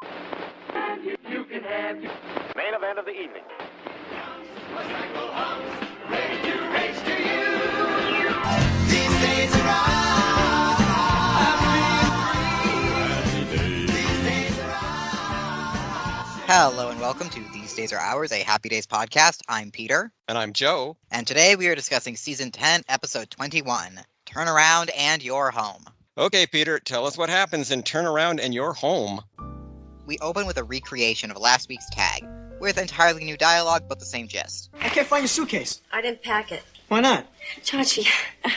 Main event of the evening. Hello and welcome to These Days Are Ours, a Happy Days podcast. I'm Peter. And I'm Joe. And today we are discussing Season 10, Episode 21, Turn Around and You're Home. Okay, Peter, tell us what happens in Turn Around and You're Home. We open with a recreation of last week's tag, with entirely new dialogue but the same gist. I can't find your suitcase. I didn't pack it. Why not? Chachi,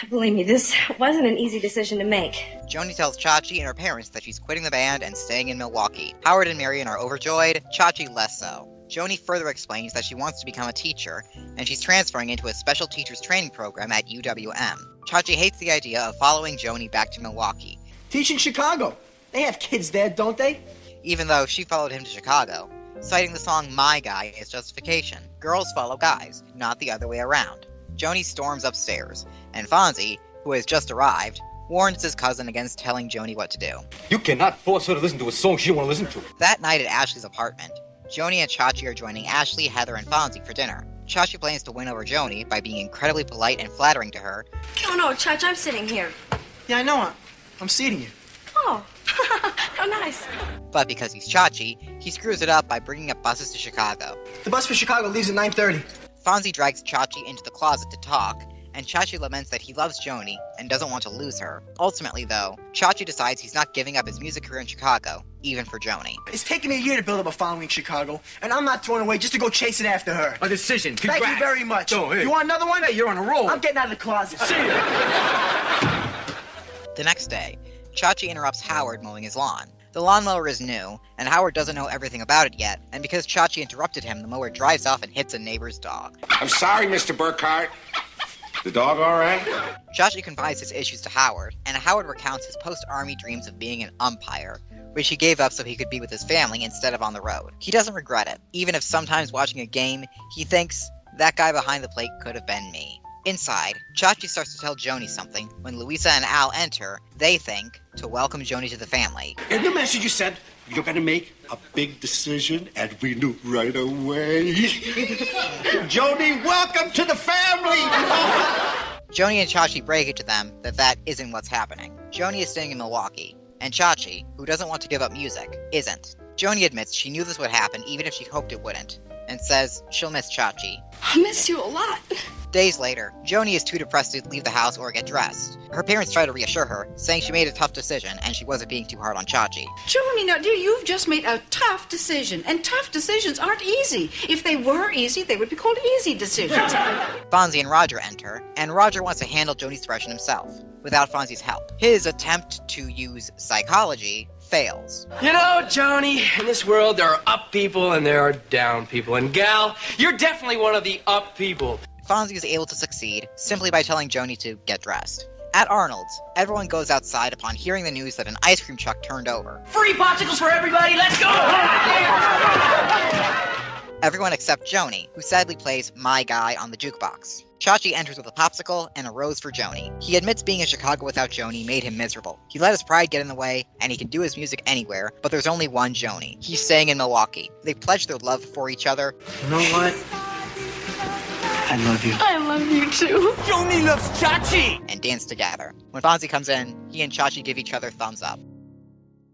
believe me, this wasn't an easy decision to make. Joanie tells Chachi and her parents that she's quitting the band and staying in Milwaukee. Howard and Marion are overjoyed, Chachi less so. Joanie further explains that she wants to become a teacher, and she's transferring into a special teachers training program at UWM. Chachi hates the idea of following Joanie back to Milwaukee. Teach in Chicago. They have kids there, don't they? Even though she followed him to Chicago, citing the song My Guy as justification. Girls follow guys, not the other way around. Joanie storms upstairs, and Fonzie, who has just arrived, warns his cousin against telling Joanie what to do. You cannot force her to listen to a song she don't want to listen to. That night at Ashley's apartment, Joanie and Chachi are joining Ashley, Heather, and Fonzie for dinner. Chachi plans to win over Joanie by being incredibly polite and flattering to her. Oh, no, Chach, I'm sitting here. Yeah, I know. I'm seating you. Oh, how nice. But because he's Chachi, he screws it up by bringing up buses to Chicago. The bus for Chicago leaves at 9:30. Fonzie drags Chachi into the closet to talk, and Chachi laments that he loves Joanie and doesn't want to lose her. Ultimately, though, Chachi decides he's not giving up his music career in Chicago, even for Joanie. It's taken me a year to build up a following in Chicago, and I'm not throwing away just to go chase it after her. A decision. Congrats. Thank you very much. Oh, hey. You want another one? Hey, you're on a roll. I'm getting out of the closet. See ya. The next day, Chachi interrupts Howard mowing his lawn. The lawnmower is new, and Howard doesn't know everything about it yet, and because Chachi interrupted him, the mower drives off and hits a neighbor's dog. I'm sorry, Mr. Burkhart. The dog all right? Chachi confides his issues to Howard, and Howard recounts his post-army dreams of being an umpire, which he gave up so he could be with his family instead of on the road. He doesn't regret it, even if sometimes watching a game, he thinks, that guy behind the plate could have been me. Inside, Chachi starts to tell Joanie something. When Louisa and Al enter, they think to welcome Joanie to the family. In the message you said, you're going to make a big decision, and we knew right away. Joanie, welcome to the family! Joanie and Chachi break it to them that isn't what's happening. Joanie is staying in Milwaukee, and Chachi, who doesn't want to give up music, isn't. Joanie admits she knew this would happen even if she hoped it wouldn't, and says she'll miss Chachi. I miss you a lot. Days later, Joanie is too depressed to leave the house or get dressed. Her parents try to reassure her, saying she made a tough decision and she wasn't being too hard on Chachi. Joanie, now, dear, you've just made a tough decision, and tough decisions aren't easy. If they were easy, they would be called easy decisions. Fonzie and Roger enter, and Roger wants to handle Joanie's depression himself, without Fonzie's help. His attempt to use psychology fails. You know, Joanie, in this world there are up people and there are down people. And gal, you're definitely one of the up people. Fonzie is able to succeed simply by telling Joanie to get dressed. At Arnold's, everyone goes outside upon hearing the news that an ice cream truck turned over. Free popsicles for everybody, let's go! Everyone except Joanie, who sadly plays My Guy on the jukebox. Chachi enters with a popsicle and a rose for Joanie. He admits being in Chicago without Joanie made him miserable. He let his pride get in the way, and he can do his music anywhere, but there's only one Joanie. He's staying in Milwaukee. They pledge their love for each other. You know what? I love you. I love you too. Joanie Loves Chachi! And dance together. When Fonzie comes in, he and Chachi give each other thumbs up.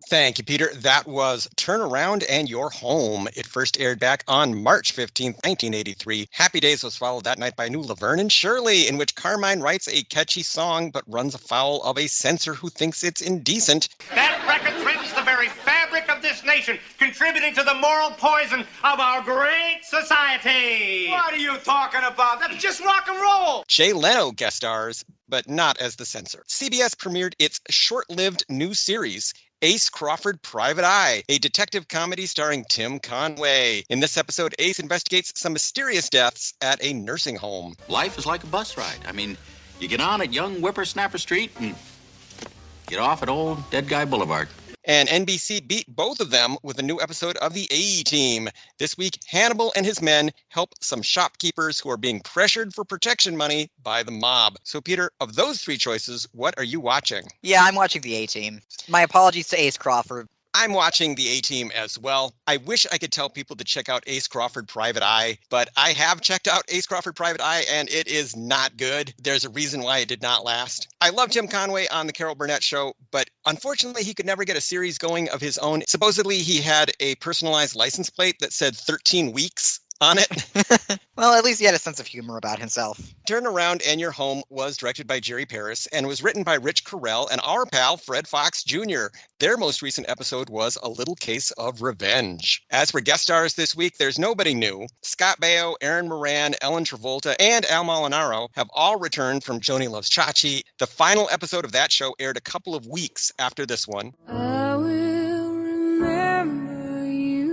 Thank you, Peter. That was Turn Around and You're Home. It first aired back on March 15th, 1983. Happy Days was followed that night by a new Laverne and Shirley, in which Carmine writes a catchy song but runs afoul of a censor who thinks it's indecent. That record threatens the very fabric of this nation, contributing to the moral poison of our great society. What are you talking about? That's just rock and roll. Jay Leno guest stars, but not as the censor. CBS premiered its short-lived new series, Ace Crawford Private Eye, a detective comedy starring Tim Conway. In this episode, Ace investigates some mysterious deaths at a nursing home. Life is like a bus ride. I mean, you get on at young Whippersnapper Street and get off at old Dead Guy Boulevard. And NBC beat both of them with a new episode of The A-Team. This week, Hannibal and his men help some shopkeepers who are being pressured for protection money by the mob. So, Peter, of those three choices, what are you watching? Yeah, I'm watching The A-Team. My apologies to Ace Crawford. I'm watching the A-Team as well. I wish I could tell people to check out Ace Crawford Private Eye, but I have checked out Ace Crawford Private Eye, and it is not good. There's a reason why it did not last. I love Tim Conway on the Carol Burnett Show, but unfortunately he could never get a series going of his own. Supposedly he had a personalized license plate that said 13 weeks on it. Well, at least he had a sense of humor about himself. Turn Around and Your Home was directed by Jerry Paris and was written by Rich Carell and our pal Fred Fox Jr. Their most recent episode was A Little Case of Revenge. As for guest stars this week, there's nobody new. Scott Baio, Aaron Moran, Ellen Travolta, and Al Molinaro have all returned from Joanie Loves Chachi. The final episode of that show aired a couple of weeks after this one. I will remember you.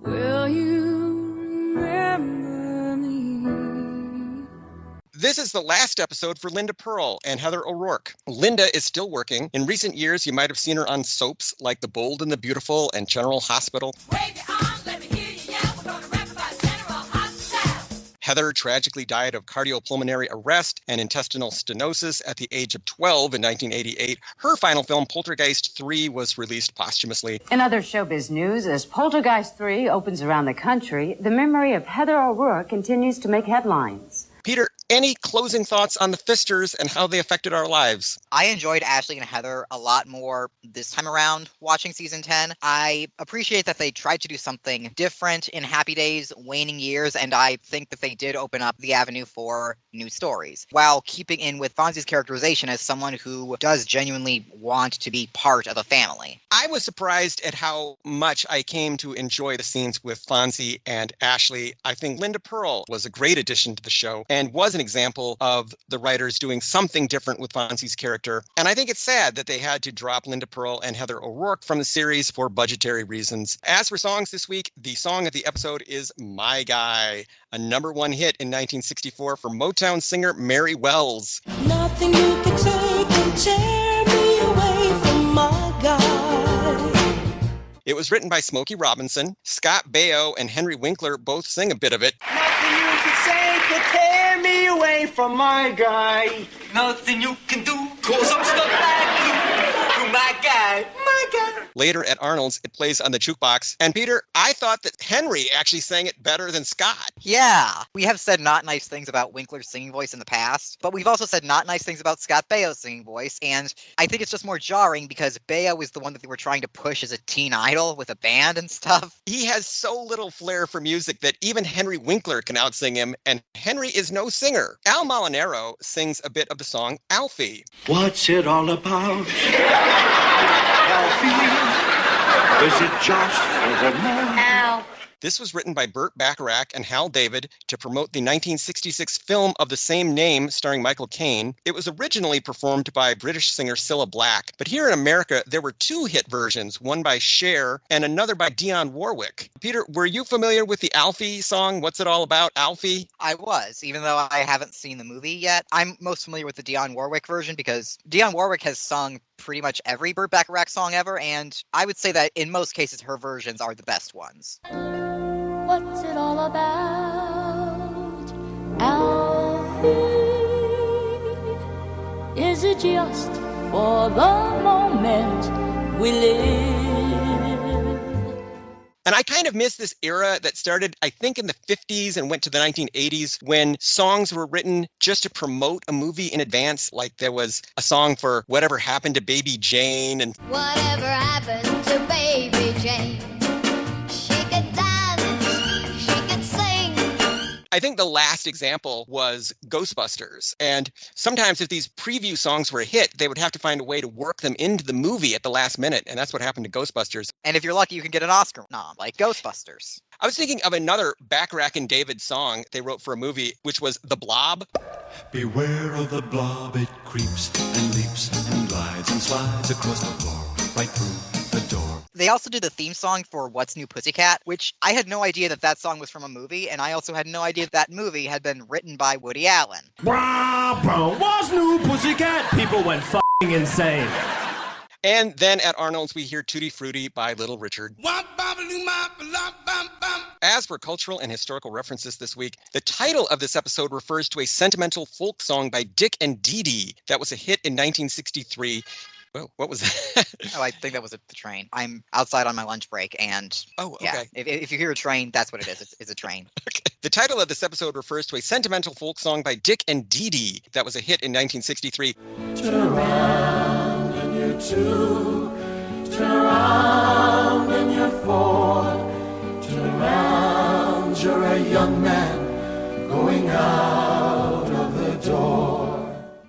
Will you remember me? This is the last episode for Linda Pearl and Heather O'Rourke. Linda is still working. In recent years, you might have seen her on soaps like The Bold and the Beautiful and General Hospital. Wave your arms, let me hear you yell. We're gonna rap about General Hospital. Heather tragically died of cardiopulmonary arrest and intestinal stenosis at the age of 12 in 1988. Her final film, Poltergeist 3, was released posthumously. In other showbiz news, as Poltergeist 3 opens around the country, the memory of Heather O'Rourke continues to make headlines. Peter, any closing thoughts on the Fisters and how they affected our lives? I enjoyed Ashley and Heather a lot more this time around watching season 10. I appreciate that they tried to do something different in Happy Days, Waning Years, and I think that they did open up the avenue for new stories, while keeping in with Fonzie's characterization as someone who does genuinely want to be part of a family. I was surprised at how much I came to enjoy the scenes with Fonzie and Ashley. I think Linda Pearl was a great addition to the show and was an example of the writers doing something different with Fonzie's character. And I think it's sad that they had to drop Linda Pearl and Heather O'Rourke from the series for budgetary reasons. As for songs this week, the song of the episode is My Guy, a #1 hit in 1964 for Motown singer Mary Wells. Nothing you can take can tear me away from my guy. It was written by Smokey Robinson. Scott Baio and Henry Winkler both sing a bit of it. Nothing you can say can tear me away from my guy. Nothing you can do, cause I'm stuck like you to my guy, my guy. Later at Arnold's, it plays on the jukebox. And Peter, I thought that Henry actually sang it better than Scott. Yeah, we have said not nice things about Winkler's singing voice in the past, but we've also said not nice things about Scott Baio's singing voice, and I think it's just more jarring because Baio is the one that they were trying to push as a teen idol with a band and stuff. He has so little flair for music that even Henry Winkler can outsing him, and Henry is no singer. Al Molinaro sings a bit of the song Alfie. What's it all about? Alfie? Is it just for the moment? Al. This was written by Burt Bacharach and Hal David to promote the 1966 film of the same name starring Michael Caine. It was originally performed by British singer Cilla Black, but here in America there were two hit versions, one by Cher and another by Dionne Warwick. Peter, were you familiar with the Alfie song, What's It All About, Alfie? I was, even though I haven't seen the movie yet. I'm most familiar with the Dionne Warwick version because Dionne Warwick has sung pretty much every Burt Bacharach song ever, and I would say that in most cases her versions are the best ones. What's it all about, Alfie? Is it just for the moment we live? And I kind of miss this era that started, I think, in the 50s and went to the 1980s when songs were written just to promote a movie in advance. Like there was a song for Whatever Happened to Baby Jane. And Whatever happened to Baby Jane? She could dance, she could sing. I think the last example was Ghostbusters. And sometimes if these preview songs were a hit, they would have to find a way to work them into the movie at the last minute. And that's what happened to Ghostbusters. And if you're lucky, you can get an Oscar nom, like Ghostbusters. I was thinking of another Bacharach and David song they wrote for a movie, which was The Blob. Beware of the blob, it creeps and leaps and glides and slides across the floor, right through the door. They also did the theme song for What's New Pussycat, which I had no idea that song was from a movie, and I also had no idea that movie had been written by Woody Allen. What's New Pussycat? People went f***ing insane. And then at Arnold's, we hear Tutti Frutti by Little Richard. As for cultural and historical references this week, the title of this episode refers to a sentimental folk song by Dick and Dee Dee that was a hit in 1963. Whoa, what was that? Oh, I think that was the train. I'm outside on my lunch break, and okay. If you hear a train, that's what it is. It's a train. Okay. The title of this episode refers to a sentimental folk song by Dick and Dee Dee that was a hit in 1963. Turn around and you're two. Turn around and you're four. Turn around, you're a young man going out of the door.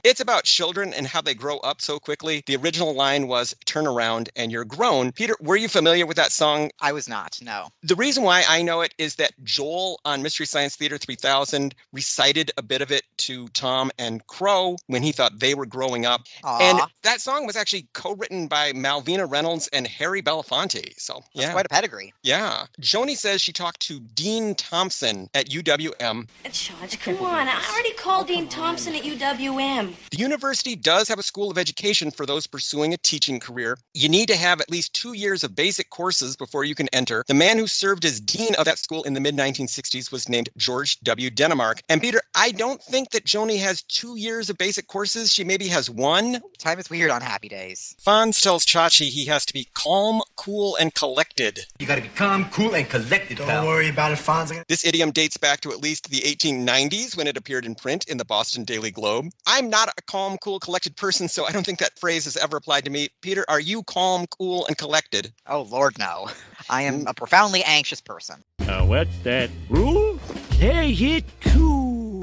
It's about children and how they grow up so quickly. The original line was, turn around and you're grown. Peter, were you familiar with that song? I was not, no. The reason why I know it is that Joel on Mystery Science Theater 3000 recited a bit of it to Tom and Crow when he thought they were growing up. Aww. And that song was actually co-written by Malvina Reynolds and Harry Belafonte. So, That's quite a pedigree. Yeah. Joanie says she talked to Dean Thompson at UWM. George, come on. I already called Dean Thompson at UWM. The university does have a school of education for those pursuing a teaching career. You need to have at least 2 years of basic courses before you can enter. The man who served as dean of that school in the mid-1960s was named George W. Denmark. And Peter, I don't think that Joanie has 2 years of basic courses. She maybe has 1. Time is weird on happy days. Fonz tells Chachi he has to be calm, cool, and collected. You gotta be calm, cool, and collected, pal. Don't worry about it, Fonz. This idiom dates back to at least the 1890s when it appeared in print in the Boston Daily Globe. I'm not a calm, cool, collected person, so I don't think that phrase has ever applied to me. Peter, are you calm, cool, and collected? Oh, Lord, no. I am a profoundly anxious person. Now, what's that rule? Play it cool.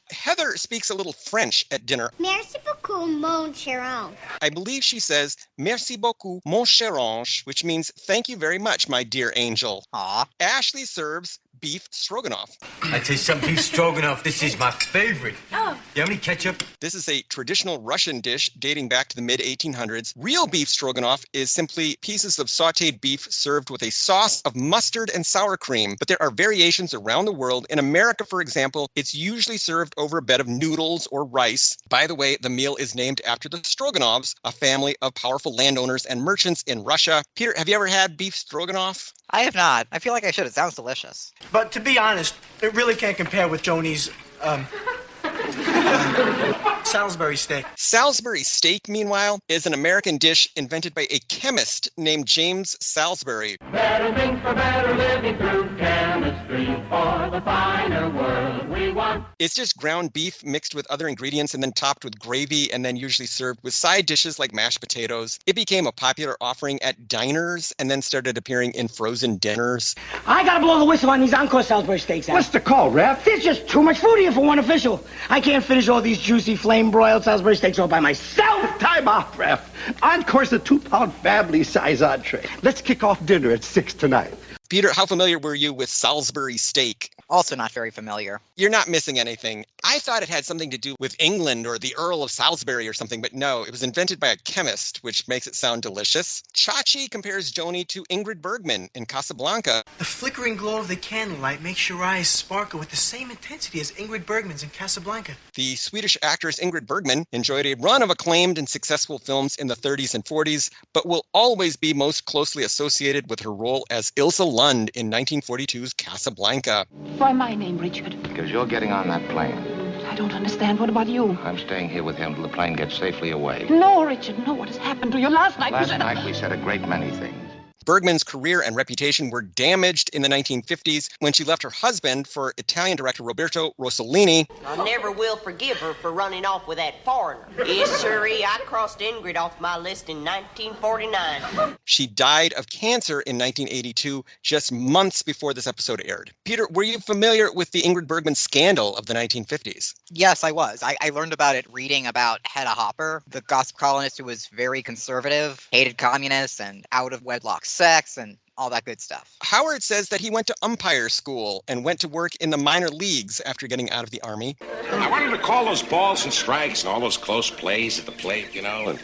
Heather speaks a little French at dinner. Merci beaucoup, mon cher ange. I believe she says, merci beaucoup, mon cher ange, which means thank you very much, my dear angel. Aw. Ashley serves beef stroganoff. I tell you something, beef stroganoff, this is my favorite. Oh. You have any ketchup? This is a traditional Russian dish dating back to the mid-1800s. Real beef stroganoff is simply pieces of sautéed beef served with a sauce of mustard and sour cream. But there are variations around the world. In America, for example, it's usually served over a bed of noodles or rice. By the way, the meal is named after the Stroganovs, a family of powerful landowners and merchants in Russia. Peter, have you ever had beef stroganoff? I have not. I feel like I should. It sounds delicious. But to be honest, it really can't compare with Joanie's, Salisbury steak. Salisbury steak, meanwhile, is an American dish invented by a chemist named James Salisbury. Better things for better living through chemistry for the finer world we want. It's just ground beef mixed with other ingredients and then topped with gravy and then usually served with side dishes like mashed potatoes. It became a popular offering at diners and then started appearing in frozen dinners. I gotta blow the whistle on these Encore Salisbury steaks, Al. What's the call, Ref? There's just too much food here for one official. I can't finish all these juicy flame-broiled Salisbury steaks all by myself. Time out, Ref. Encore's a 2-pound family-size entree. Let's kick off dinner at 6 tonight. Peter, how familiar were you with Salisbury steak? Also not very familiar. You're not missing anything. I thought it had something to do with England or the Earl of Salisbury or something, but no, it was invented by a chemist, which makes it sound delicious. Chachi compares Joanie to Ingrid Bergman in Casablanca. The flickering glow of the candlelight makes your eyes sparkle with the same intensity as Ingrid Bergman's in Casablanca. The Swedish actress Ingrid Bergman enjoyed a run of acclaimed and successful films in the 30s and 40s, but will always be most closely associated with her role as Ilsa Lund in 1942's Casablanca. Why my name, Richard? Because you're getting on that plane. I don't understand. What about you? I'm staying here with him till the plane gets safely away. No, Richard, no. What has happened to you? Last night Last night we said a great many things. Bergman's career and reputation were damaged in the 1950s when she left her husband for Italian director Roberto Rossellini. I never will forgive her for running off with that foreigner. Yes, sirree, I crossed Ingrid off my list in 1949. She died of cancer in 1982, just months before this episode aired. Peter, were you familiar with the Ingrid Bergman scandal of the 1950s? Yes, I was. I learned about it reading about Hedda Hopper, the gossip columnist who was very conservative, hated communists, and out-of-wedlock sex, and all that good stuff. Howard says that he went to umpire school and went to work in the minor leagues after getting out of the Army. I wanted to call those balls and strikes and all those close plays at the plate, and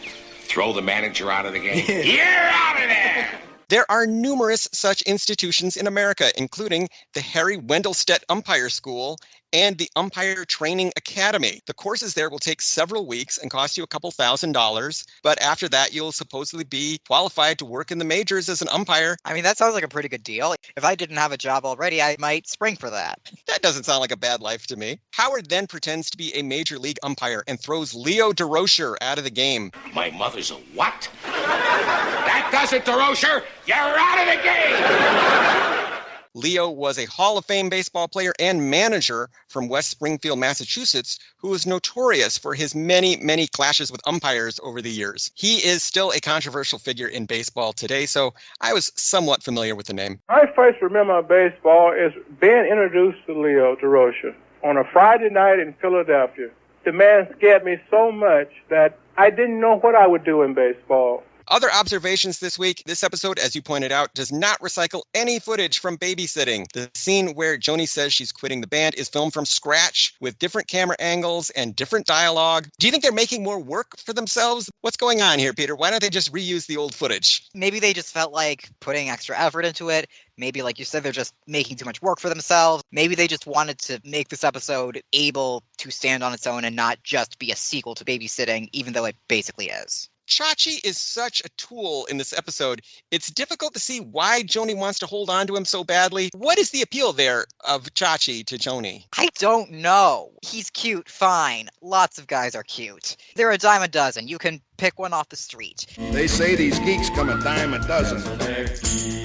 throw the manager out of the game. You're out of there! There are numerous such institutions in America, including the Harry Wendelstedt Umpire School and the Umpire Training Academy. The courses there will take several weeks and cost you a couple $1,000s, but after that, you'll supposedly be qualified to work in the majors as an umpire. I mean, that sounds like a pretty good deal. If I didn't have a job already, I might spring for that. That doesn't sound like a bad life to me. Howard then pretends to be a major league umpire and throws Leo DeRocher out of the game. My mother's a what? That does it, DeRocher! You're out of the game! Leo was a Hall of Fame baseball player and manager from West Springfield, Massachusetts, who was notorious for his many, many clashes with umpires over the years. He is still a controversial figure in baseball today, so I was somewhat familiar with the name. I first remember baseball as being introduced to Leo DeRocher on a Friday night in Philadelphia. The man scared me so much that I didn't know what I would do in baseball. Other observations this week. This episode, as you pointed out, does not recycle any footage from babysitting. The scene where Joanie says she's quitting the band is filmed from scratch with different camera angles and different dialogue. Do you think they're making more work for themselves? What's going on here, Peter? Why don't they just reuse the old footage? Maybe they just felt like putting extra effort into it. Maybe, like you said, they're just making too much work for themselves. Maybe they just wanted to make this episode able to stand on its own and not just be a sequel to babysitting, even though it basically is. Chachi is such a tool in this episode. It's difficult to see why Joanie wants to hold on to him so badly. What is the appeal there of Chachi to Joanie? I don't know. He's cute, fine. Lots of guys are cute. They're a dime a dozen. You can pick one off the street. They say these geeks come a dime a dozen.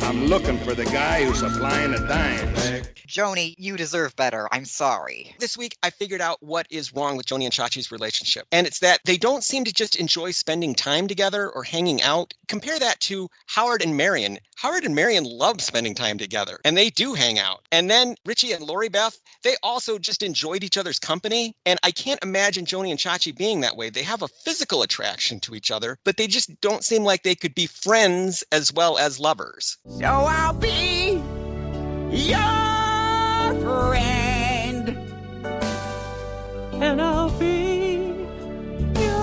I'm looking for the guy who's supplying the dimes. Joanie, you deserve better. I'm sorry. This week, I figured out what is wrong with Joanie and Chachi's relationship. And it's that they don't seem to just enjoy spending time together or hanging out. Compare that to Howard and Marion. Howard and Marion love spending time together, and they do hang out. And then Richie and Lori Beth, they also just enjoyed each other's company. And I can't imagine Joanie and Chachi being that way. They have a physical attraction to each other, but they just don't seem like they could be friends as well as lovers. So I'll be your friend, and I'll be your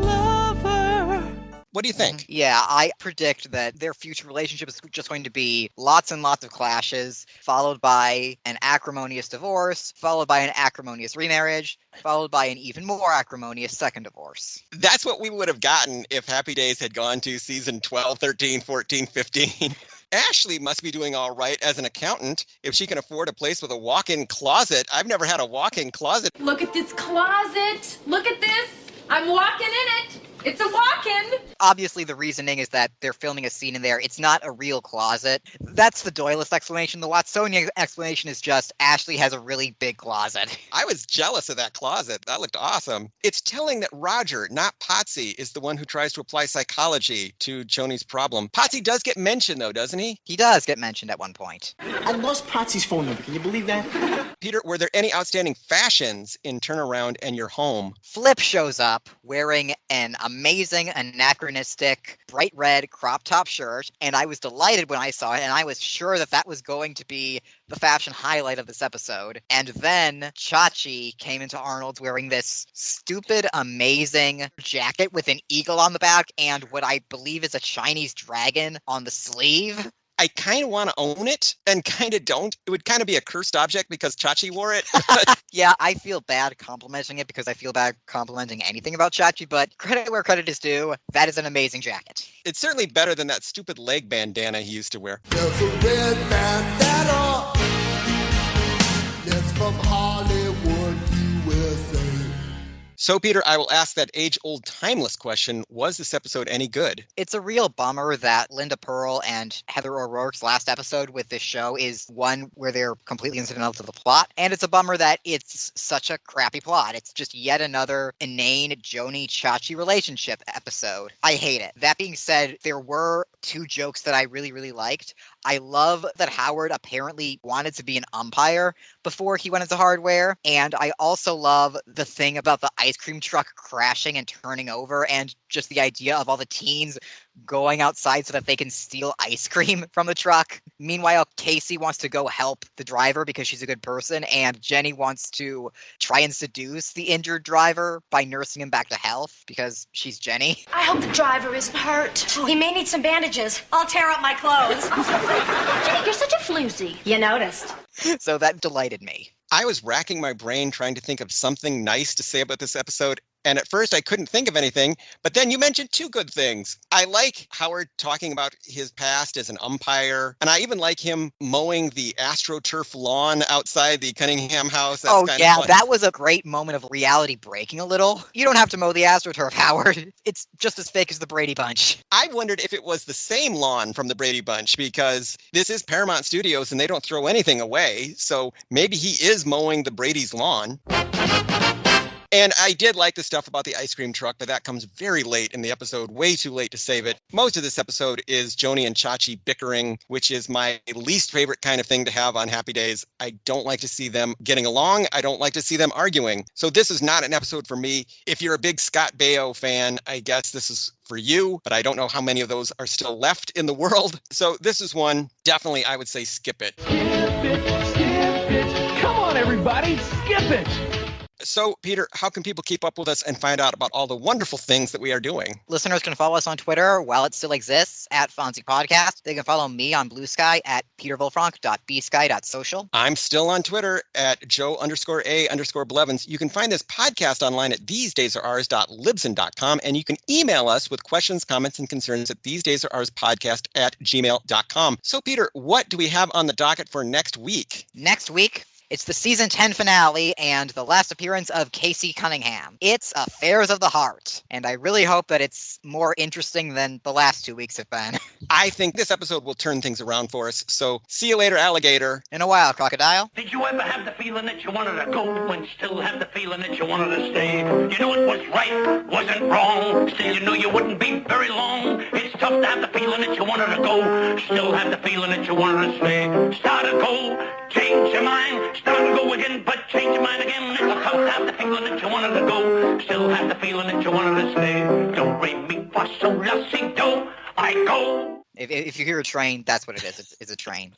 lover. What do you think? Yeah, I predict that their future relationship is just going to be lots and lots of clashes, followed by an acrimonious divorce, followed by an acrimonious remarriage, followed by an even more acrimonious second divorce. That's what we would have gotten if Happy Days had gone to season 12, 13, 14, 15. Ashley must be doing all right as an accountant if she can afford a place with a walk-in closet. I've never had a walk-in closet. Look at this closet. Look at this. I'm walking in it. It's a walk-in. Obviously, the reasoning is that they're filming a scene in there. It's not a real closet. That's the Doylist explanation. The Watsonia explanation is just Ashley has a really big closet. I was jealous of that closet. That looked awesome. It's telling that Roger, not Potsy, is the one who tries to apply psychology to Joanie's problem. Potsy does get mentioned, though, doesn't he? He does get mentioned at one point. I lost Potsy's phone number. Can you believe that? Peter, were there any outstanding fashions in Turnaround and Your Home? Flip shows up wearing an amazing, anachronistic, bright red crop top shirt, and I was delighted when I saw it, and I was sure that that was going to be the fashion highlight of this episode. And then Chachi came into Arnold's wearing this stupid, amazing jacket with an eagle on the back and what I believe is a Chinese dragon on the sleeve. I kind of want to own it and kind of don't. It would kind of be a cursed object because Chachi wore it. Yeah, I feel bad complimenting it because I feel bad complimenting anything about Chachi, but credit where credit is due. That is an amazing jacket. It's certainly better than that stupid leg bandana he used to wear. There's a red bandana that's from Hollywood, USA. So, Peter, I will ask that age-old timeless question, was this episode any good? It's a real bummer that Linda Pearl and Heather O'Rourke's last episode with this show is one where they're completely incidental to the plot, and it's a bummer that it's such a crappy plot. It's just yet another inane Joanie-Chachi relationship episode. I hate it. That being said, there were two jokes that I really, really liked. I love that Howard apparently wanted to be an umpire before he went into hardware, and I also love the thing about the ice cream truck crashing and turning over, and just the idea of all the teens going outside so that they can steal ice cream from the truck. Meanwhile, Casey wants to go help the driver because she's a good person, and Jenny wants to try and seduce the injured driver by nursing him back to health because she's Jenny. I hope the driver isn't hurt. He may need some bandages. I'll tear up my clothes. Jenny, you're such a floozy. You noticed. So that delighted me. I was racking my brain trying to think of something nice to say about this episode. And at first I couldn't think of anything, but then you mentioned two good things. I like Howard talking about his past as an umpire, and I even like him mowing the AstroTurf lawn outside the Cunningham house. That's kind of fun. That was a great moment of reality breaking a little. You don't have to mow the AstroTurf, Howard. It's just as fake as the Brady Bunch. I wondered if it was the same lawn from the Brady Bunch, because this is Paramount Studios and they don't throw anything away, so maybe he is mowing the Brady's lawn. And I did like the stuff about the ice cream truck, but that comes very late in the episode, way too late to save it. Most of this episode is Joanie and Chachi bickering, which is my least favorite kind of thing to have on Happy Days. I don't like to see them getting along. I don't like to see them arguing. So this is not an episode for me. If you're a big Scott Baio fan, I guess this is for you, but I don't know how many of those are still left in the world. So this is one, definitely I would say skip it. Skip it, skip it. Come on, everybody, skip it. So, Peter, how can people keep up with us and find out about all the wonderful things that we are doing? Listeners can follow us on Twitter while it still exists at Fonzie Podcast. They can follow me on Blue Sky at petervillefranc.bsky.social. I'm still on Twitter at Joe_A_Blevins. You can find this podcast online at thesedaysaroours.libsyn.com, and you can email us with questions, comments, and concerns at thesedaysarOursPodcast@gmail.com. So, Peter, what do we have on the docket for next week? Next week, it's the season 10 finale and the last appearance of Casey Cunningham. It's Affairs of the Heart, and I really hope that it's more interesting than the last 2 weeks have been. I think this episode will turn things around for us, so see you later, alligator. In a while, crocodile. Did you ever have the feeling that you wanted to go and still have the feeling that you wanted to stay? You knew it was right, wasn't wrong, still you knew you wouldn't be very long. It's tough to have the feeling that you wanted to go, still have the feeling that you wanted to stay. Start to go, change your mind, start to go again, but change your mind again. It's tough to have the feeling that you wanted to go, still have the feeling that you wanted to stay. Do, re, mi, fa, sol, la, si, do, I go. If you hear a train, that's what it is. It's a train.